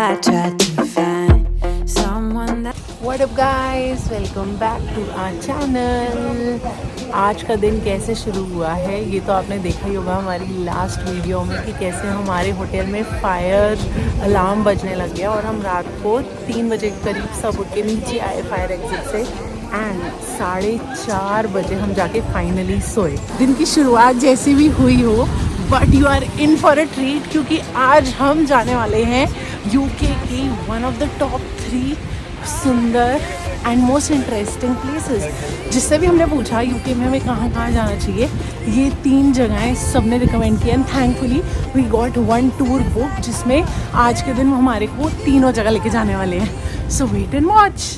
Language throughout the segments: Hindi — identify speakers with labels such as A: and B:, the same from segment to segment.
A: I tried to find someone that
B: What up guys, welcome back to our channel। आज का दिन कैसे शुरू हुआ है ये तो आपने देखा ही होगा हमारी लास्ट वीडियो में कि कैसे हमारे होटल में फायर अलार्म बजने लग गया और हम रात को 3 बजे के करीब सब उठ के नीचे आए फायर एग्जिट से एंड 4:30 बजे हम जाके फाइनली सोए। दिन की शुरुआत जैसी भी हुई हो but you are in for a treat क्योंकि आज हम जाने वाले हैं यूके की वन ऑफ द टॉप 3 सुंदर एंड मोस्ट इंटरेस्टिंग प्लेसेस। जिससे भी हमने पूछा यूके में हमें कहाँ कहाँ जाना चाहिए, ये 3 जगहें सबने रिकमेंड किया and thankfully we got 1 tour book जिसमें आज के दिन हमारे को तीनों जगह लेके जाने वाले हैं। सो वेट एंड वॉच।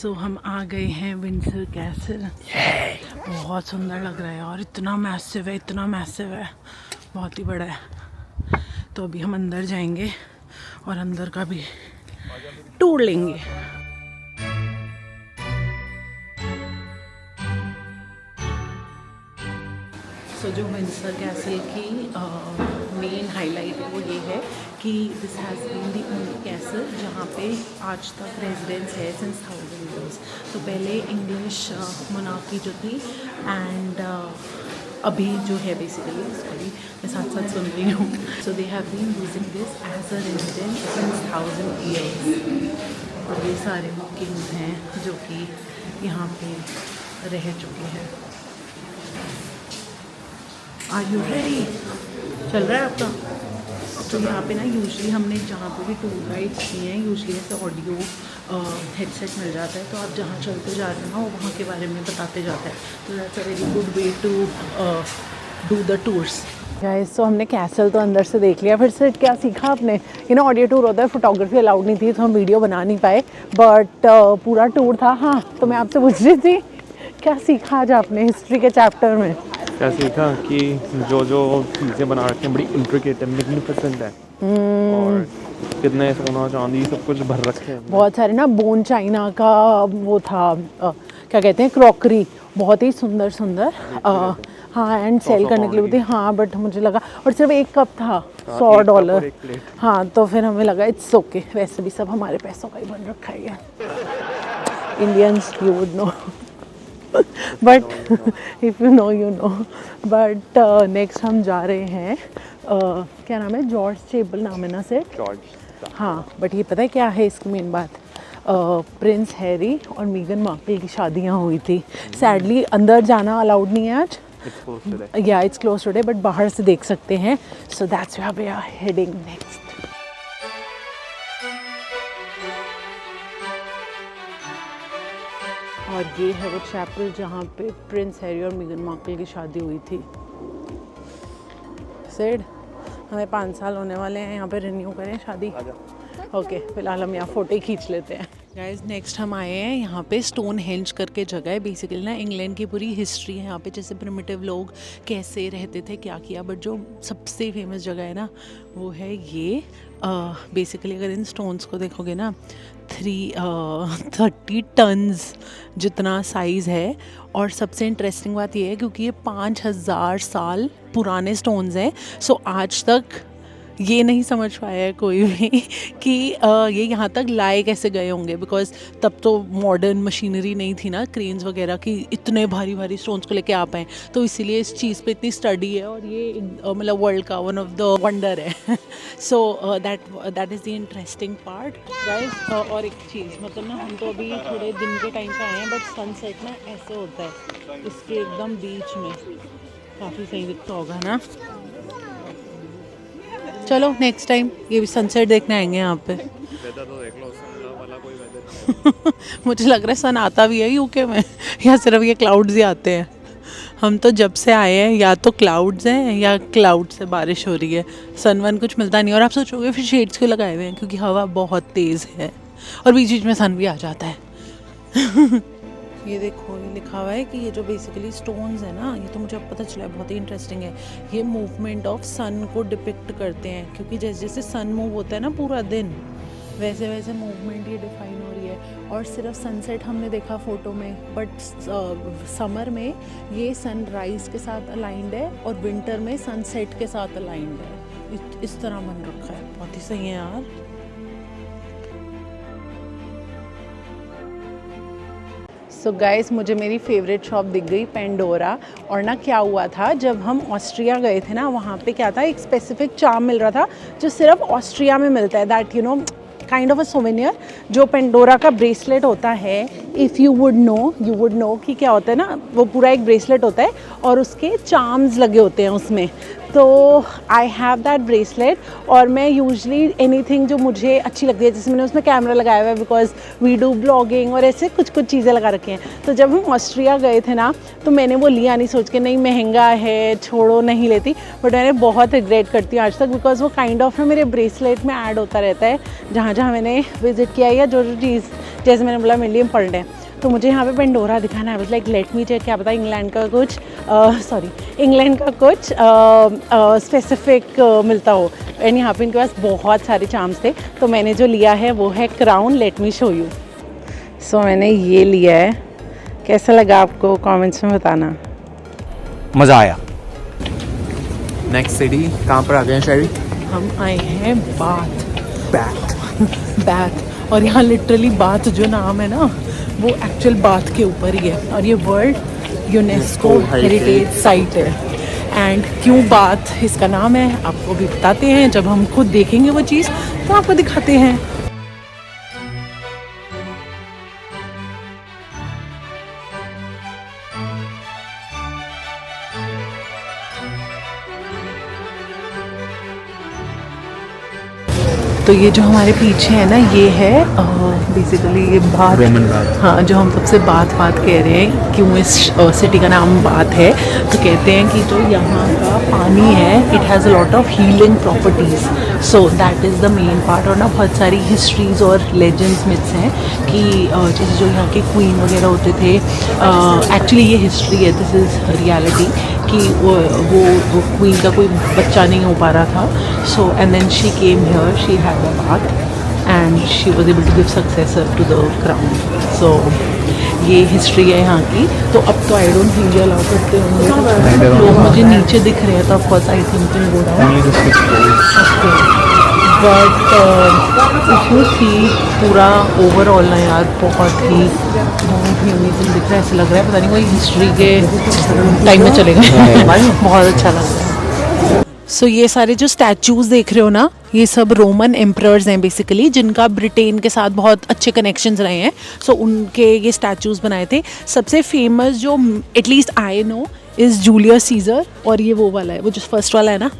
B: तो हम आ गए हैं विंडसर कैसल। बहुत सुंदर लग रहा है और इतना मैसिव है, बहुत ही बड़ा है। तो अभी हम अंदर जाएंगे और अंदर का भी टूर लेंगे। सो जो विंडसर कैसल की मेन हाईलाइट है वो ये है कि this has been the only castle जहाँ पे आज तक रेजिडेंस है सिंस 1000 years। तो पहले इंग्लिश मोनार्की जो थी एंड अभी जो है बेसिकली इसको भी मैं साथ साथ सुन रही हूँ। So they have been using this as a residence since 1000 years। और ये सारे किंग्स हैं जो कि यहाँ पे रह चुके हैं। Are you ready? चल रहा है आपका? तो यहाँ पे ना यूजली हमने जहाँ पे भी टूर गाइड्स किए हैं यूजली ऐसे ऑडियो हेडसेट मिल जाता है, तो आप जहाँ चलते जा रहे हो ना वो वहाँ के बारे में बताते जाता है। तो that's a very good way to do the tours. Guys तो हमने कैसल तो अंदर से देख लिया, फिर से क्या सीखा आपने? ये ना ऑडियो टूर होता है, फोटोग्राफी अलाउड नहीं थी तो हम वीडियो बना नहीं पाए बट पूरा टूर था। हाँ तो मैं आपसे पूछ रही थी क्या सीखा आज आपने हिस्ट्री के चैप्टर में?
C: क्या सीखा कि जो जो चीज़ें बना रखी हैं बड़ी इंट्रिकेट है, मैग्निफिसेंट है और कितने सोना चांदी सब कुछ भर रखे हैं।
B: बहुत सारे ना बोन चाइना का वो था क्या कहते हैं क्रॉकरी, बहुत ही सुंदर हाँ एंड सेल करने के लिए थी। हाँ बट मुझे लगा और सिर्फ एक कप था $100। हाँ तो फिर हमें लगा इट्स ओके, वैसे भी सब हमारे पैसों का ही बन रखा है Indians, you would know but if you know you know. But next हम जा रहे हैं क्या नाम है, जॉर्ज चैपल नाम है ना सेट?
C: जॉर्ज।
B: हाँ बट ये पता है क्या है इसकी मेन बात? प्रिंस हैरी और मेगन मार्कल की शादियाँ हुई थी। सैडली अंदर जाना अलाउड नहीं है आज, या इट्स क्लोज टुडे, बट बाहर से देख सकते हैं। So that's where we are heading next. और ये है वो चैपल जहाँ पे प्रिंस हैरी और मेगन मार्कल की शादी हुई थी। सेड हमें 5 साल होने वाले हैं यहाँ पे रिन्यू करें शादी। ओके फिलहाल हम यहाँ फ़ोटो खींच लेते हैं। गाइस नेक्स्ट हम आए हैं यहाँ पे स्टोन हेंज करके जगह है। बेसिकली ना इंग्लैंड की पूरी हिस्ट्री है यहाँ पे, जैसे प्रिमिटिव लोग कैसे रहते थे क्या किया, बट जो सबसे फेमस जगह है ना वो है ये। बेसिकली अगर इन स्टोन्स को देखोगे ना 30 टन्स जितना साइज़ है। और सबसे इंटरेस्टिंग बात ये है क्योंकि ये 5000 साल पुराने स्टोन्स हैं। सो आज तक ये नहीं समझ पाया है कोई भी कि ये यहाँ तक लाए कैसे गए होंगे, बिकॉज तब तो मॉडर्न मशीनरी नहीं थी ना, क्रेन्स वगैरह की, इतने भारी भारी स्टोन्स को लेके आ पाए। तो इसीलिए इस चीज़ पे इतनी स्टडी है और ये मतलब वर्ल्ड का वन ऑफ द वंडर है। So that is the interesting part guys. और एक चीज़ मतलब ना हम तो अभी थोड़े दिन के टाइम पे आए हैं बट सनसेट ना ऐसे होता है इसके एकदम बीच में, काफ़ी सही दिखता होगा ना। चलो नेक्स्ट टाइम ये भी सनसेट देखने आएंगे यहाँ पे।
C: वेदर तो देख लो, सन वाला कोई वेदर
B: मुझे लग रहा है सन आता भी है यूके में या सिर्फ ये क्लाउड्स ही आते हैं। हम तो जब से आए हैं या तो क्लाउड्स हैं या क्लाउड से बारिश हो रही है, सन वन कुछ मिलता नहीं। और आप सोचोगे फिर शेड्स क्यों लगाए हुए हैं, क्योंकि हवा बहुत तेज़ है और बीच बीच में सन भी आ जाता है। ये देखो ये लिखा हुआ है कि ये जो बेसिकली स्टोन्स है ना, ये तो मुझे अब पता चला है, बहुत ही इंटरेस्टिंग है। ये मूवमेंट ऑफ सन को डिपिक्ट करते हैं, क्योंकि जैसे जैसे सन मूव होता है ना पूरा दिन, वैसे वैसे मूवमेंट ये डिफाइन हो रही है। और सिर्फ सनसेट हमने देखा फ़ोटो में, बट समर में ये सनराइज़ के साथ अलाइंड है और विंटर में सनसेट के साथ अलाइंड है। इस तरह बन रखा है, बहुत ही सही है यार। सो गाइस, मुझे मेरी फेवरेट शॉप दिख गई, पेंडोरा। और ना क्या हुआ था, जब हम ऑस्ट्रिया गए थे ना, वहाँ पे क्या था, एक स्पेसिफिक चार्म मिल रहा था जो सिर्फ ऑस्ट्रिया में मिलता है, that you know kind of a souvenir, जो पेंडोरा का ब्रेसलेट होता है। इफ़ यू वुड नो कि क्या होता है ना, वो पूरा एक ब्रेसलेट होता है और उसके चार्म्स लगे होते हैं उसमें। तो आई हैव दैट ब्रेसलेट, और मैं यूजली एनीथिंग जो मुझे अच्छी लगती है, जैसे मैंने उसमें कैमरा लगाया हुआ है बिकॉज वी डू ब्लॉगिंग और ऐसे कुछ चीज़ें लगा रखी हैं। तो जब हम ऑस्ट्रिया गए थे ना, तो मैंने वो लिया नहीं, सोच के नहीं महंगा है छोड़ो नहीं लेती, बट मैंने बहुत रिग्रेट करती हूँ आज तक, बिकॉज वो काइंड ऑफ ना मेरे ब्रेसलेट में ऐड होता रहता है जहाँ जहाँ मैंने विजिट किया है या जो चीज़, जैसे मैंने बोला मेरे लिए इम्पोर्टेंट है। तो मुझे यहाँ पे पेंडोरा दिखाना है, लाइक लेट मी चेक, क्या पता इंग्लैंड का कुछ स्पेसिफिक मिलता हो। एंड यहाँ पे इनके पास बहुत सारे चार्म्स थे, तो मैंने जो लिया है वो है crown. Let me show you. So मैंने ये लिया है, कैसा लगा आपको कमेंट्स में बताना।
C: मज़ा आया। नेक्स्ट सिटी कहाँ पर आ गए हैं शैरी?
B: हम आए हैं बाथ और यहाँ लिटरली बाथ जो नाम है ना, वो एक्चुअल बाथ के ऊपर ही है, और ये वर्ल्ड यूनेस्को हेरिटेज साइट है। एंड क्यों बाथ इसका नाम है आपको भी बताते हैं, जब हम खुद देखेंगे वो चीज़ तो आपको दिखाते हैं। तो ये जो हमारे पीछे है ना, ये है बेसिकली ये बाथ, हाँ, जो हम सबसे बात कह रहे हैं, क्यों इस सिटी का नाम बाथ है। तो कहते हैं कि जो यहाँ का पानी है, it has a lot of healing properties, so that is the main part. और ना बहुत सारी हिस्ट्रीज और लेजेंड्स मिथ्स हैं कि जैसे जो यहाँ के क्वीन वगैरह होते थे, एक्चुअली ये हिस्ट्री है, दिस इज़ रियलिटी, कि वो क्वीन का कोई बच्चा नहीं हो पा रहा था, so and then she came here, she had a bath and she was able to give successor to the crown. So ये हिस्ट्री है यहाँ की। तो अब तो आई डोंट थिंक ये अलाउ करते होंगे, लोग मुझे नीचे दिख रहे हैं, तो of course I think can go down, but if you see पूरा ओवरऑल ना यार, बहुत ही अमेजिंग दिख रहा है। ऐसे लग रहा है पता नहीं कोई हिस्ट्री के टाइम में चलेगा। बहुत अच्छा लग रहा है। सो ये सारे जो स्टैचूज़ देख रहे हो ना, ये सब रोमन एम्परर्स हैं बेसिकली, जिनका ब्रिटेन के साथ बहुत अच्छे कनेक्शंस रहे हैं। सो उनके ये स्टैचूज़ बनाए थे। सबसे फेमस जो at least I know is Julius Caesar, और ये वो वाला है, वो जो फर्स्ट वाला है ना,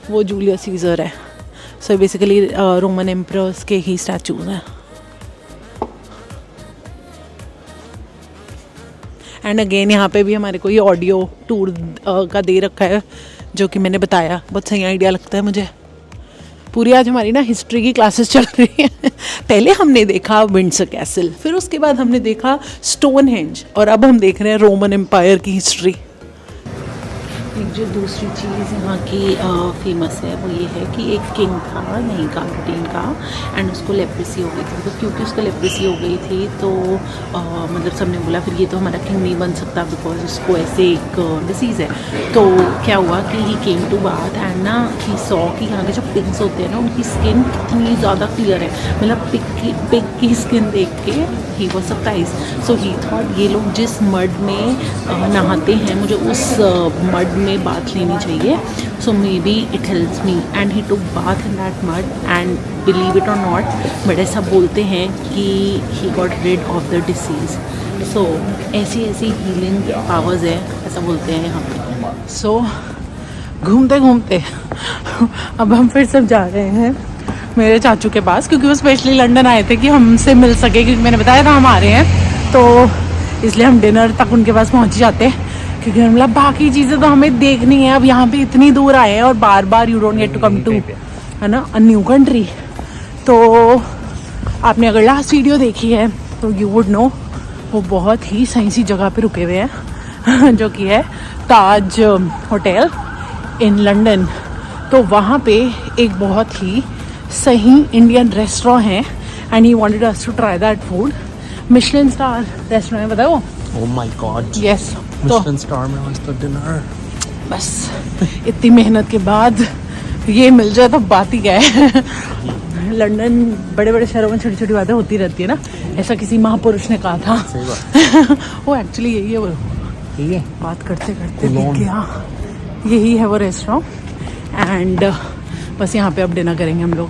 B: वो जूलियस सीज़र है। सो बेसिकली रोमन एम्परर्स के ही स्टैचूज़ हैं। एंड अगेन यहाँ पे भी हमारे को ये ऑडियो टूर का दे रखा है, जो कि मैंने बताया, बहुत सही आइडिया लगता है मुझे। पूरी आज हमारी ना हिस्ट्री की क्लासेस चल रही हैं। पहले हमने देखा विंडसर कैसल, फिर उसके बाद हमने देखा स्टोनहेंज, और अब हम देख रहे हैं रोमन एम्पायर की हिस्ट्री। एक जो दूसरी चीज़ यहाँ की फेमस है वो ये है कि एक किंग था, नहीं का ब्रिटेन का, एंड उसको लेप्रेसी हो गई थी। तो क्योंकि उसको लेप्रेसी हो गई थी तो मतलब सबने बोला फिर ये तो हमारा किंग नहीं बन सकता, बिकॉज उसको ऐसे एक डिसीज़ है। तो क्या हुआ कि ही केम टू बाथ एंड ना ही सॉ कि यहाँ के जो पिग्स होते हैं ना, उनकी स्किन कितनी ज़्यादा क्लियर है, मतलब पिग की स्किन देख के he was surprise. So he thought ये लोग जिस मड में नहाते हैं, मुझे उस मड में बाथ लेनी चाहिए, so may be it helps me. And he took bath in that mud and believe it or not, but ऐसा बोलते हैं कि he got rid of the disease. So ऐसी हीलिंग पावर्स है, ऐसा बोलते हैं यहाँ पे। सो घूमते घूमते अब हम फिर सब जा रहे हैं मेरे चाचू के पास, क्योंकि वो स्पेशली लंदन आए थे कि हमसे मिल सके, क्योंकि मैंने बताया था हम आ रहे हैं, तो इसलिए हम डिनर तक उनके पास पहुंच जाते हैं, क्योंकि मतलब बाकी चीज़ें तो हमें देखनी है। अब यहाँ पे इतनी दूर आए हैं और बार बार you don't get to come to, है ना, अ न्यू कंट्री। तो आपने अगर लास्ट वीडियो देखी है तो यू वुड नो, वो बहुत ही सही सी जगह पे रुके हुए हैं जो कि है ताज होटल इन लंदन। तो वहाँ पे एक बहुत ही सही इंडियन रेस्टोरेंट है, and he wanted us to try that food. Michelin star restaurant है, बताओ।
C: Oh my God.
B: यस, तो
C: Michelin star में आज तक डिनर।
B: बस इतनी मेहनत के बाद ये मिल जाए तो बात ही क्या है। लंदन बड़े बड़े शहरों में छोटी छोटी बातें होती रहती है ना, ऐसा किसी महापुरुष ने कहा था।
C: सही बात।
B: वो एक्चुअली यही है, वो
C: ठीक है।
B: बात करते करते दिख गया, यही है वो रेस्टोरेंट। एंड बस यहाँ पे अब डिनर करेंगे हम लोग।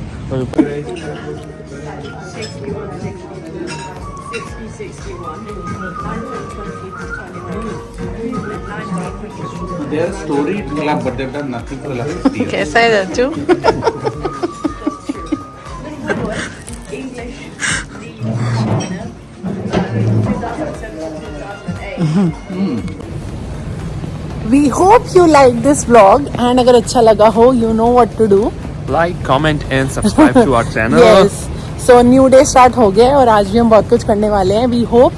D: Their story club, but they've done nothing for the last 50 years.
B: कैसा है चाचू? We hope you like this vlog and अगर अच्छा लगा हो, you know what to do.
C: Like, comment and subscribe to our channel.
B: Yes. So new day start हो गया है और आज भी हम बहुत कुछ करने वाले हैं। वी होप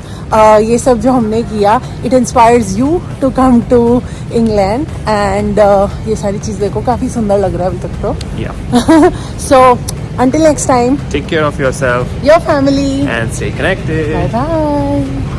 B: ये सब जो हमने किया it inspires you to come to England. And ये सारी चीज़ देखो, काफ़ी सुंदर लग रहा है अभी तक तो।
C: Yeah.
B: So until next time,
C: Take care of yourself
B: your family.
C: and stay connected.
B: Bye bye.